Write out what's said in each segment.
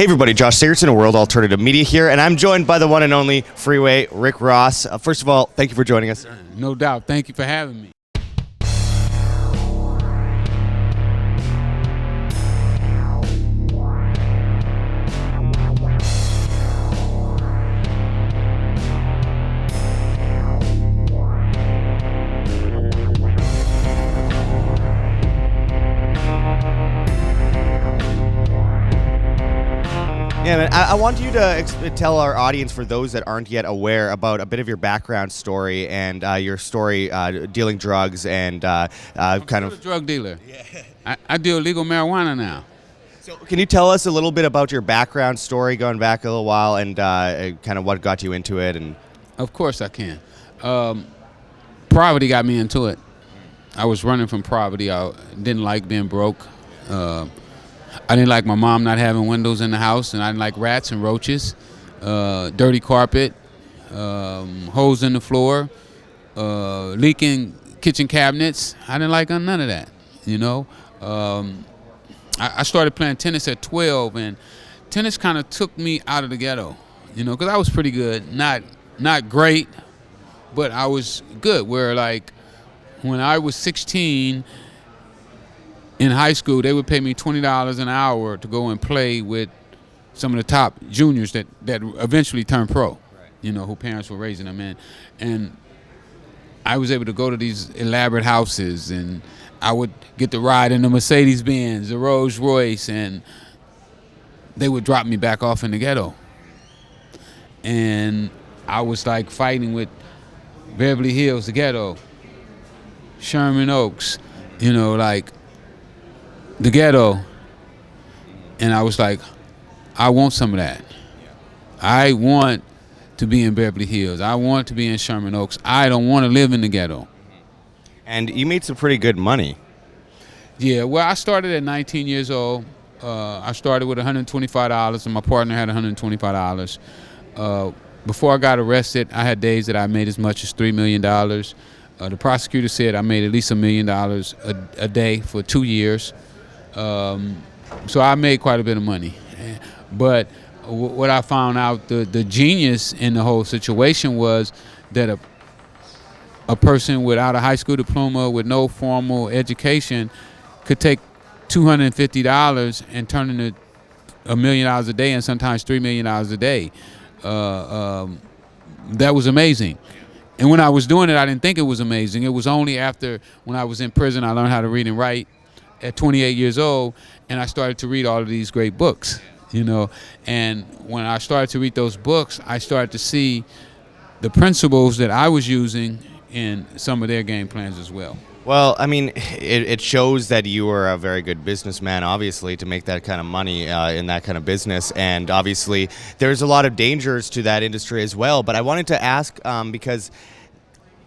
Hey everybody, Josh Sigurdson of World Alternative Media here, and I'm joined by the one and only Freeway Rick Ross. First of all, thank you for joining us. No doubt. Thank you for having me. Yeah, man, I want you to tell our audience, for those that aren't yet aware, about a bit of your background story and your story dealing drugs and I'm a drug dealer. Yeah. I deal legal marijuana now. So can you tell us a little bit about your background story going back a little while and kind of what got you into it? And Of course I can. Poverty got me into it. I was running from poverty. I didn't like being broke. I didn't like my mom not having windows in the house, and I didn't like rats and roaches, dirty carpet, holes in the floor, leaking kitchen cabinets. I didn't like none of that, you know. I started playing tennis at 12, and tennis kind of took me out of the ghetto, you know, because I was pretty good. Not great, but I was good. Where, like, when I was 16, in high school, they would pay me $20 an hour to go and play with some of the top juniors that eventually turned pro, you know, who parents were raising them in. And I was able to go to these elaborate houses, and I would get to ride in the Mercedes-Benz, the Rolls Royce, and they would drop me back off in the ghetto. And I was like fighting with Beverly Hills, the ghetto, Sherman Oaks, you know, like the ghetto, and I was like, I want some of that. I want to be in Beverly Hills. I want to be in Sherman Oaks. I don't want to live in the ghetto. And you made some pretty good money. Yeah, well, I started at 19 years old. I started with $125, and my partner had $125. Before I got arrested, I had days that I made as much as $3 million. The prosecutor said I made at least $1 million a day for 2 years. So I made quite a bit of money. But what I found out, the genius in the whole situation was that a person without a high school diploma, with no formal education, could take $250 and turn it into $1 million a day, and sometimes $3 million a day. That was amazing. And when I was doing it, I didn't think it was amazing. It was only after, when I was in prison, I learned how to read and write at 28 years old, and I started to read all of these great books, you know. And when I started to read those books, I started to see the principles that I was using in some of their game plans as well. Well, I mean, it shows that you were a very good businessman, obviously, to make that kind of money in that kind of business. And obviously, there's a lot of dangers to that industry as well. But I wanted to ask, because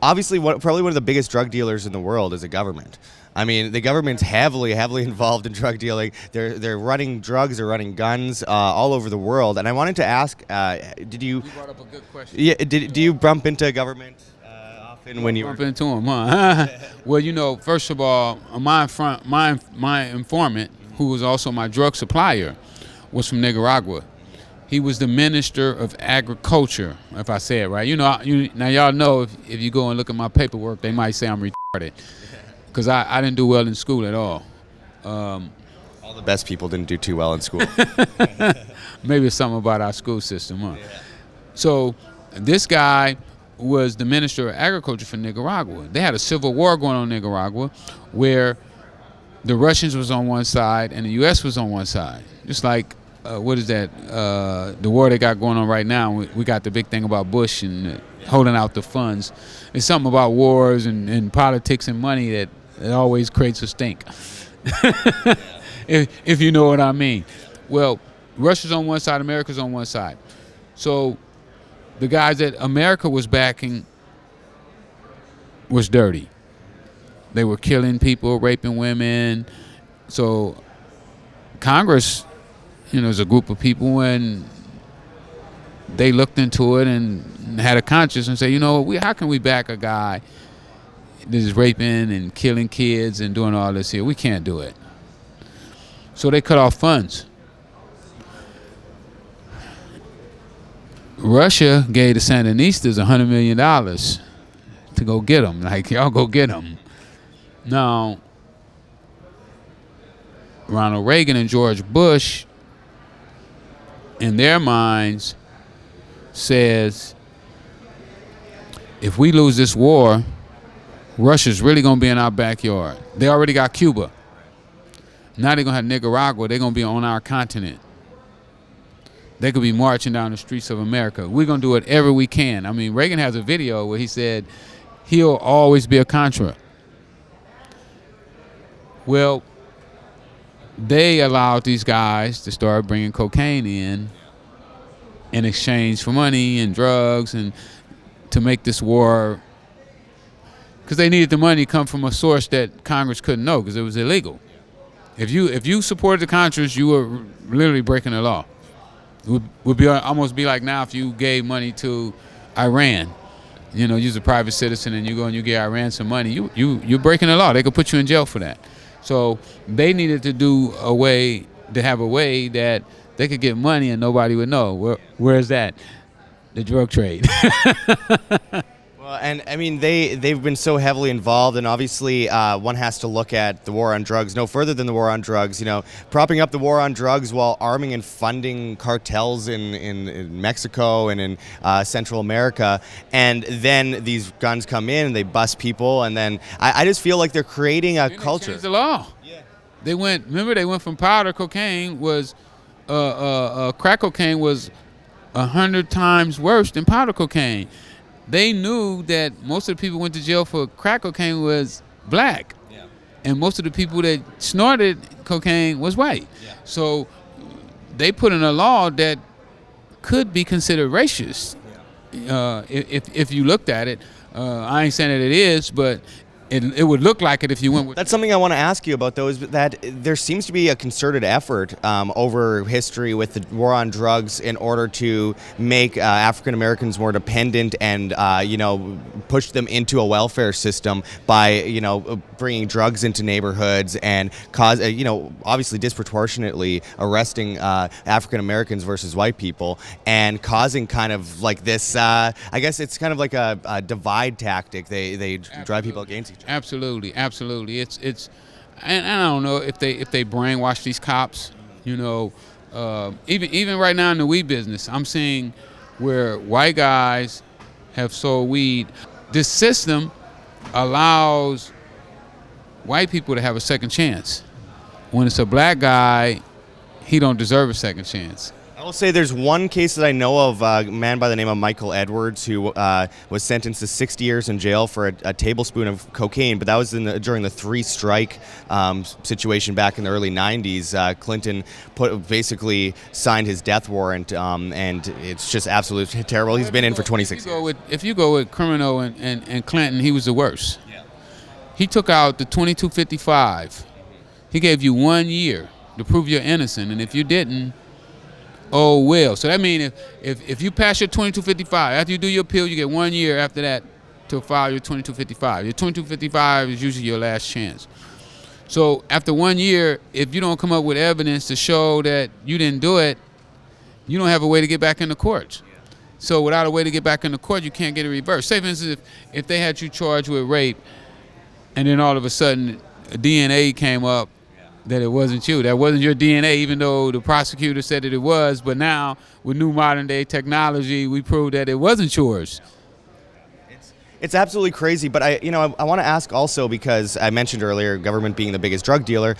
obviously probably one of the biggest drug dealers in the world is the government. I mean, the government's heavily involved in drug dealing. They're running drugs, they're running guns all over the world. And I wanted to ask, did you? You brought up a good question. Yeah. Do you bump into government often when you bump into them, huh? Well, you know, first of all, my informant, who was also my drug supplier, was from Nicaragua. He was the Minister of Agriculture, if I say it right. You know, now y'all know if you go and look at my paperwork, they might say I'm retarded. Because I didn't do well in school at all. All the best people didn't do too well in school. Maybe it's something about our school system, huh? Yeah. So this guy was the Minister of Agriculture for Nicaragua. They had a civil war going on in Nicaragua where the Russians was on one side and the U.S. was on one side. Just like, what is that? The war they got going on right now. We got the big thing about Bush and holding out the funds. It's something about wars and politics and money that it always creates a stink, if you know what I mean. Well, Russia's on one side, America's on one side. So the guys that America was backing was dirty. They were killing people, raping women. So Congress, you know, is a group of people, and they looked into it and had a conscience and said, you know, how can we back a guy that is raping and killing kids and doing all this here? We can't do it. So they cut off funds. Russia gave the Sandinistas $100 million to go get them. Like, y'all go get them. Now, Ronald Reagan and George Bush, in their minds, says, if we lose this war, Russia's really going to be in our backyard. They already got Cuba. Now they're going to have Nicaragua. They're going to be on our continent. They could be marching down the streets of America. We're going to do whatever we can. I mean, Reagan has a video where he said he'll always be a Contra. Well, they allowed these guys to start bringing cocaine in exchange for money and drugs and to make this war, because they needed the money to come from a source that Congress couldn't know because it was illegal. If you supported the Contras, you were literally breaking the law. It would be almost be like now if you gave money to Iran. You know, you're a private citizen and you go and you give Iran some money. You're breaking the law. They could put you in jail for that. So they needed to have a way that they could get money and nobody would know. Where's that? The drug trade. Well, and I mean, they've been so heavily involved, and obviously one has to look at the war on drugs no further than the war on drugs, you know, propping up the war on drugs while arming and funding cartels in Mexico and in Central America. And then these guns come in and they bust people, and then I just feel like they're creating a culture. They changed the law. Yeah. They went from powder cocaine was, crack cocaine was 100 times worse than powder cocaine. They knew that most of the people who went to jail for crack cocaine was black. Yeah. And most of the people that snorted cocaine was white. Yeah. So they put in a law that could be considered racist. Yeah. If you looked at it. I ain't saying that it is, but it would look like it if you went with. That's something I want to ask you about, though, is that there seems to be a concerted effort over history with the war on drugs in order to make African Americans more dependent and, push them into a welfare system by, bringing drugs into neighborhoods and cause, obviously disproportionately arresting African Americans versus white people and causing kind of like this, I guess it's kind of like a divide tactic. They drive people against each other. Absolutely. It's, and I don't know if they brainwash these cops. Even right now in the weed business, I'm seeing where white guys have sold weed. This system allows white people to have a second chance. When it's a black guy, he don't deserve a second chance. I will say there's one case that I know of, a man by the name of Michael Edwards, who was sentenced to 60 years in jail for a tablespoon of cocaine, but that was during the three-strike situation back in the early 90s. Clinton basically signed his death warrant, and it's just absolutely terrible. He's been in for 26 years. If you go with criminal and Clinton, he was the worst. Yeah. He took out the 2255. He gave you 1 year to prove you're innocent, and if you didn't, oh well. So that means if you pass your 2255, after you do your appeal, you get 1 year after that to file your 2255. Your 2255 is usually your last chance. So after 1 year, if you don't come up with evidence to show that you didn't do it, you don't have a way to get back in the courts. So without a way to get back in the court, you can't get it reversed. Say, for instance, if they had you charged with rape, and then all of a sudden DNA came up that it wasn't you. That wasn't your DNA, even though the prosecutor said that it was. But now, with new modern day technology, we proved that it wasn't yours. It's absolutely crazy, but I want to ask also, because I mentioned earlier government being the biggest drug dealer,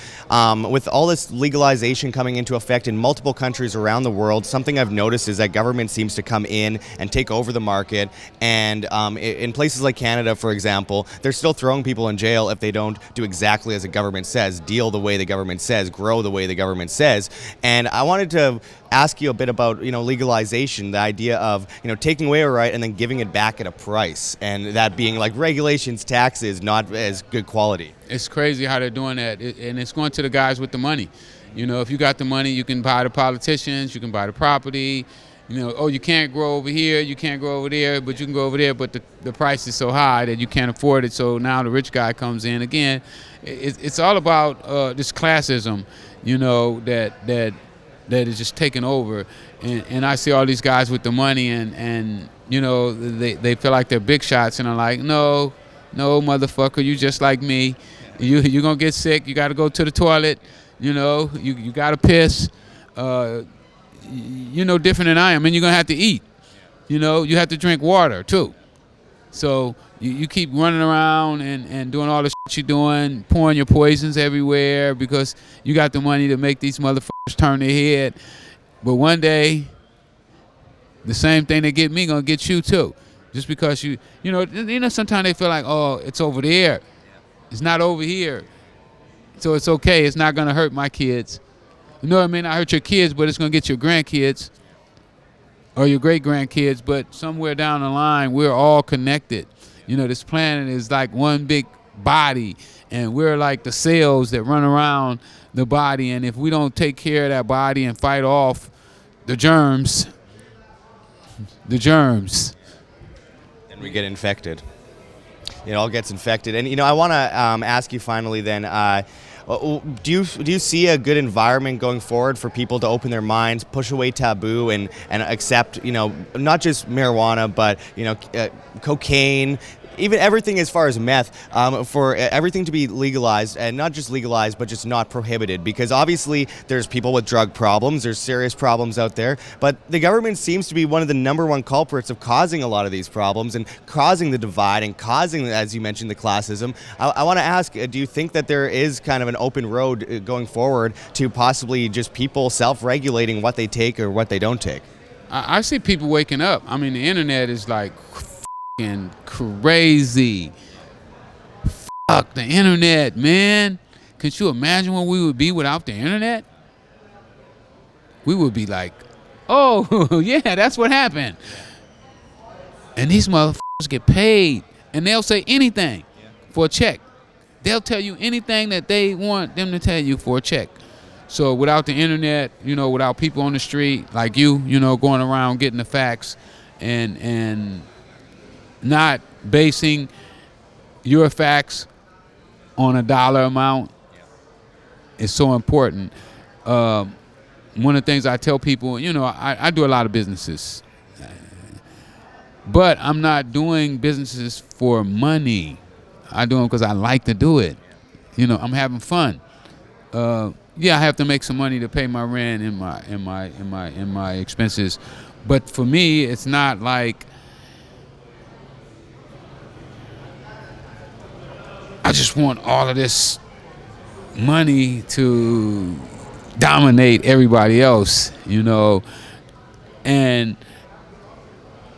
with all this legalization coming into effect in multiple countries around the world, something I've noticed is that government seems to come in and take over the market, and in places like Canada, for example, they're still throwing people in jail if they don't do exactly as the government says, deal the way the government says, grow the way the government says. And I wanted to ask you a bit about legalization, the idea of taking away a right and then giving it back at a price, and that being like regulations, taxes, not as good quality. It's crazy how they're doing that, and it's going to the guys with the money. If you got the money, you can buy the politicians, you can buy the property. You can't grow over here, you can't grow over there, but you can go over there, but the price is so high that you can't afford it, so now the rich guy comes in again. It's all about this classism, that that is just taking over. And I see all these guys with the money, and you know, they feel like they're big shots, and I'm like, no, motherfucker, you just like me. You're going to get sick. You got to go to the toilet. You know, you got to piss. You know, different than I am. And you're going to have to eat. You know, you have to drink water, too. So you keep running around and doing all the shit you're doing, pouring your poisons everywhere because you got the money to make these motherfuckers turn their head. But one day, the same thing that get me going to get you, too. Just because you know, sometimes they feel like, oh, it's over there. It's not over here. So it's okay. It's not going to hurt my kids. You know, it may not hurt your kids, but it's going to get your grandkids or your great-grandkids. But somewhere down the line, we're all connected. You know, this planet is like one big body, and we're like the cells that run around the body. And if we don't take care of that body and fight off the germs, then we get infected. It all gets infected. And, you know, I want to ask you finally then, do you see a good environment going forward for people to open their minds, push away taboo, and accept, you know, not just marijuana, but, you know, cocaine, even everything as far as meth, for everything to be legalized, and not just legalized, but just not prohibited? Because obviously there's people with drug problems, there's serious problems out there, but the government seems to be one of the number one culprits of causing a lot of these problems and causing the divide and causing, as you mentioned, the classism. I want to ask, do you think that there is kind of an open road going forward to possibly just people self-regulating what they take or what they don't take? I see people waking up. I mean, the internet is like and crazy. Fuck the internet, man. Could you imagine where we would be without the internet? We would be like, oh, yeah, that's what happened. And these motherfuckers get paid, and they'll say anything for a check. They'll tell you anything that they want them to tell you for a check. So without the internet, you know, without people on the street like you know, going around getting the facts and not basing your facts on a dollar amount is so important. One of the things I tell people, you know, I do a lot of businesses, but I'm not doing businesses for money. I do them because I like to do it. You know, I'm having fun. Yeah, I have to make some money to pay my rent and my expenses, but for me, it's not like I just want all of this money to dominate everybody else, you know. And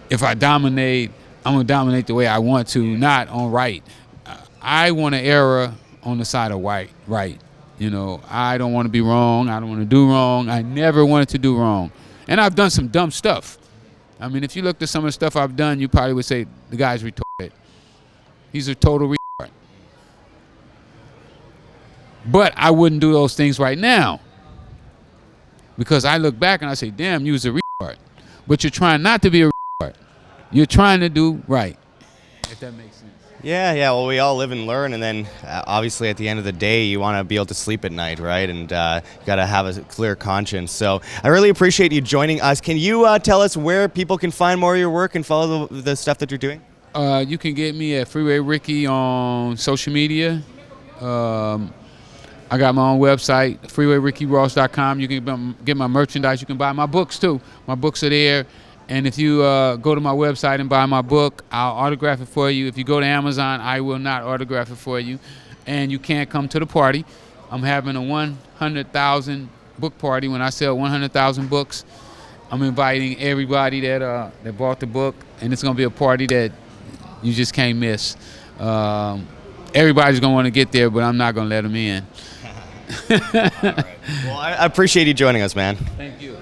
if I dominate, I'm going to dominate the way I want to, not on right. I want to err on the side of right. You know, I don't want to be wrong. I don't want to do wrong. I never wanted to do wrong. And I've done some dumb stuff. I mean, if you looked at some of the stuff I've done, you probably would say, the guy's retarded. He's a total retard. But I wouldn't do those things right now because I look back and I say, damn, you was a retard. But you're trying not to be a retard. You're trying to do right, if that makes sense. Yeah, well, we all live and learn, and then obviously at the end of the day, you want to be able to sleep at night, right? And you got to have a clear conscience. So I really appreciate you joining us. Can you tell us where people can find more of your work and follow the stuff that you're doing? You can get me at Freeway Ricky on social media. I got my own website, freewayrickyross.com. You can get my merchandise. You can buy my books, too. My books are there. And if you go to my website and buy my book, I'll autograph it for you. If you go to Amazon, I will not autograph it for you. And you can't come to the party. I'm having a 100,000 book party when I sell 100,000 books. I'm inviting everybody that bought the book, and it's going to be a party that you just can't miss. Everybody's going to want to get there, but I'm not going to let them in. All right. Well, I appreciate you joining us, man. Thank you.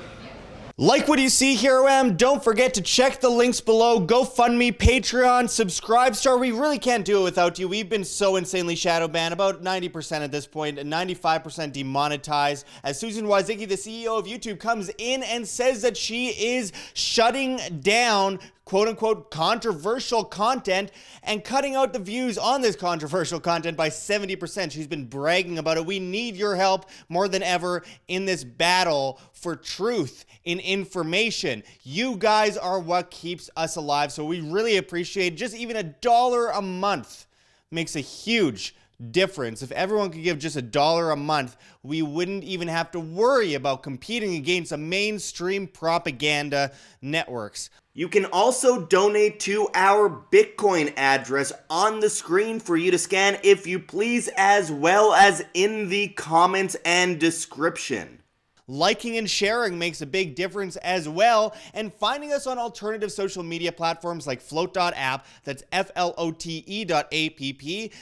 Like what you see, Hero M, don't forget to check the links below. GoFundMe, Patreon, Subscribestar. We really can't do it without you. We've been so insanely shadow banned, about 90% at this point, and 95% demonetized. As Susan Woznicki, the CEO of YouTube, comes in and says that she is shutting down quote-unquote controversial content and cutting out the views on this controversial content by 70%. She's been bragging about it. We need your help more than ever in this battle for truth in information. You guys are what keeps us alive, so we really appreciate just even $1 a month makes a huge difference. If everyone could give just $1 a month, we wouldn't even have to worry about competing against the mainstream propaganda networks. You can also donate to our Bitcoin address on the screen for you to scan if you please, as well as in the comments and description. Liking and sharing makes a big difference as well, and finding us on alternative social media platforms like float.app, that's flote.app,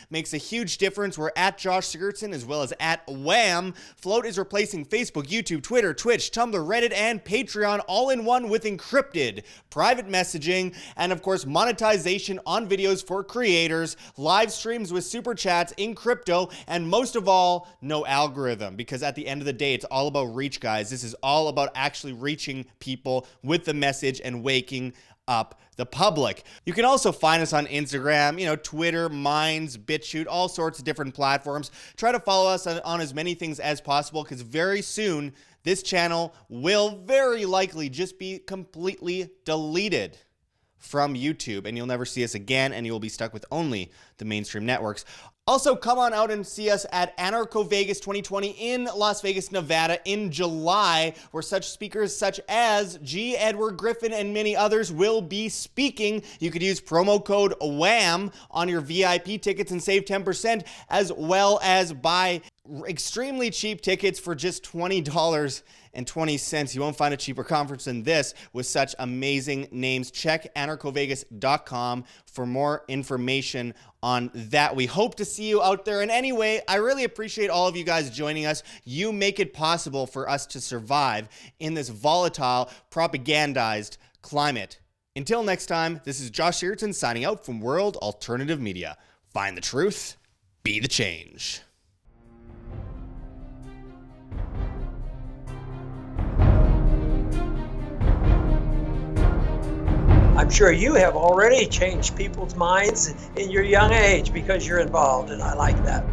makes a huge difference. We're at Josh Sigurdson as well as at Wham. Float is replacing Facebook, YouTube, Twitter, Twitch, Tumblr, Reddit, and Patreon all in one with encrypted private messaging, and of course monetization on videos for creators, live streams with super chats in crypto, and most of all, no algorithm, because at the end of the day, it's all about reach, guys. This is all about actually reaching people with the message and waking up the public. You can also find us on Instagram, Twitter, Minds, BitChute, all sorts of different platforms. Try to follow us on as many things as possible, because very soon this channel will very likely just be completely deleted from YouTube, and you'll never see us again, and you'll be stuck with only the mainstream networks. Also, come on out and see us at Anarcho Vegas 2020 in Las Vegas, Nevada in July, where such speakers such as G. Edward Griffin and many others will be speaking. You could use promo code WHAM on your VIP tickets and save 10%, as well as buy extremely cheap tickets for just $20.20. You won't find a cheaper conference than this with such amazing names. Check anarchovegas.com for more information on that. We hope to see you out there. And anyway, I really appreciate all of you guys joining us. You make it possible for us to survive in this volatile, propagandized climate. Until next time, this is Josh Sigurdson signing out from World Alternative Media. Find the truth, be the change. I'm sure you have already changed people's minds in your young age because you're involved, and I like that.